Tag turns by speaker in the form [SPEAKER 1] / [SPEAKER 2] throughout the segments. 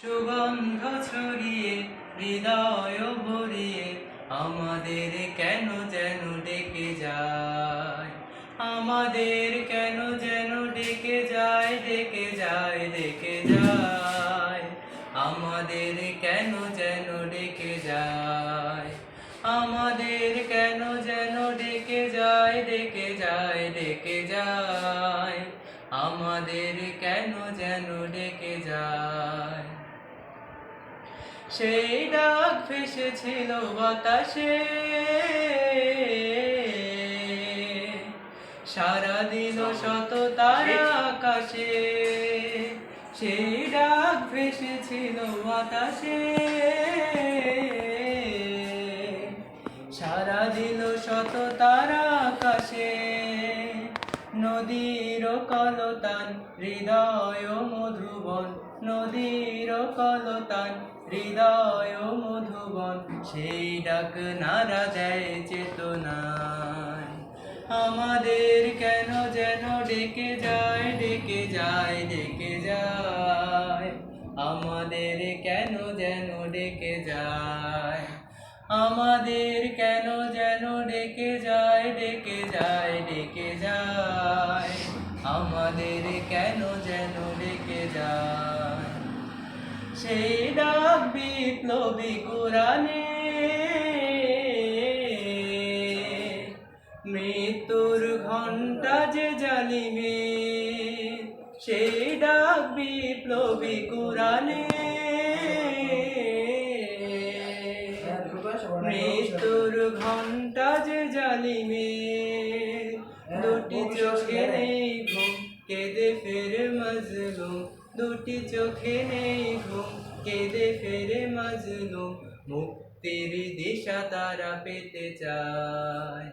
[SPEAKER 1] সুগন্ধ ছড়িয়ে হৃদয় ভরিয়ে আমাদের কেন যেন ডেকে যায়, আমাদের কেন যেন ডেকে যায়, ডেকে যায়, ডেকে যায়, আমাদের কেন যেন ডেকে যায়, আমাদের কেন যেন ডেকে যায়, ডেকে যায়, ডেকে যায়, আমাদের কেন যেন ডেকে যায়। সেই ডাক ভেসেছিল বাতাসে, সারা দিল শত তারা আকাশে। সেই ডাক ভেসেছিল বাতাসে, সারা দিল শত তারা আকাশে। নদীর কলতান হৃদয় মধুবন, নদীর কলতান হৃদয় মধুবন, সেই ডাক নাড়া দেয় চেতনায়। আমাদের কেন যেন ডেকে যায়, ডেকে যায়, ডেকে যায়, আমাদের কেন যেন ডেকে যায়, আমাদের কেন যেন ডেকে যায়, ডেকে যায়, ডেকে যায়, আমাদের কেন যেন ডেকে যায়। সেই ডাক বিপ্লবী কোরআনে, মৃত্যুর ঘণ্টা যে জালিমে। সেই ডাক বিপ্লবী কোরআনে, মৃত্যুর ঘণ্টা যে জালিমে। দুটি চোখে নেই ঘুম, কেঁদে ফেরে মজলুম, দুটি চোখে নেই ঘুম, কেঁদে ফেরে মজলুম, মুক্তির দিশা তারা পেতে চায়।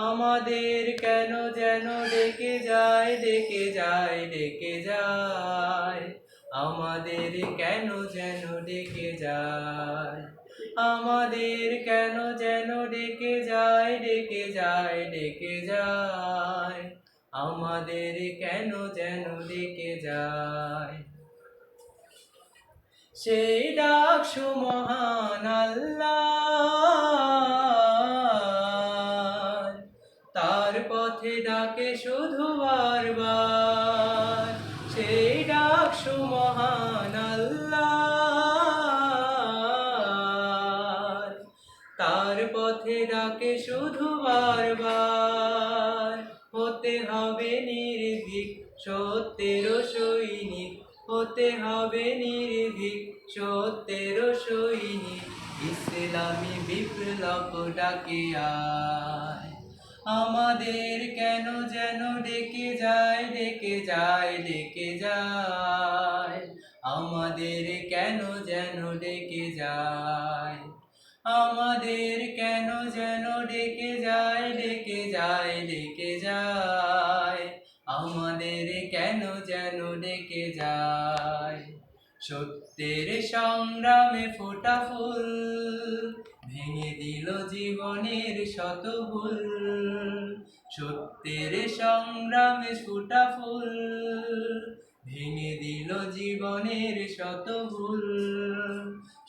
[SPEAKER 1] আমাদের কেন যেন ডেকে যায়, ডেকে যায়, ডেকে যায়, আমাদের কেন যেন ডেকে যায়, আমাদের কেন যেন ডেকে যায়, ডেকে যায়, ডেকে যায়, আমাদের কেন যেন ডেকে যায়। সেই ডাক সুমহান আল্লাহ, তার পথে ডাকে শুধু বারবার। সেই ডাক সুমহান আল্লাহ, তার পথে ডাকে শুধু বারবার। হতে হবে নির্ভীক সত্যের সৈনিক, হতে হবে নির্ভীক সত্যের সৈনিক, ইসলামী বিপ্লব ডাকে আয়। আমাদের কেন যেন ডেকে যায়, ডেকে যায়, ডেকে যায়, আমাদের কেন যেন ডেকে যায়, আমাদের কেন যেন ডেকে যায়, ডেকে যায়, ডেকে যায়, আমাদের কেন যেন ডেকে যায়। সত্যের সংগ্রামে ফোটা ফুল ভেঙে দিল জীবনের শত ভুল, সত্যের সংগ্রামে ফোটা ফুল ভেঙে দিল জীবনের শত ভুল।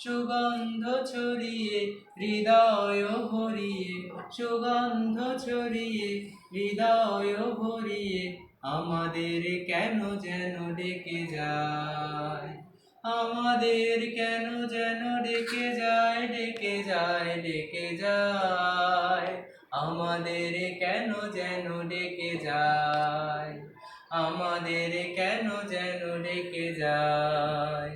[SPEAKER 1] সুগন্ধ ছড়িয়ে হৃদয় ভরিয়ে, সুগন্ধ ছড়িয়ে হৃদয় ভরিয়ে, আমাদের কেন যেন ডেকে যায়, আমাদের কেন যেন ডেকে যায়, ডেকে যায়, ডেকে যায়, আমাদের কেন যেন ডেকে যায়, আমাদের কেন যেন ডেকে যায়,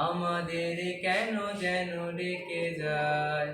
[SPEAKER 1] আমাদের কেন যেন ডেকে যায়।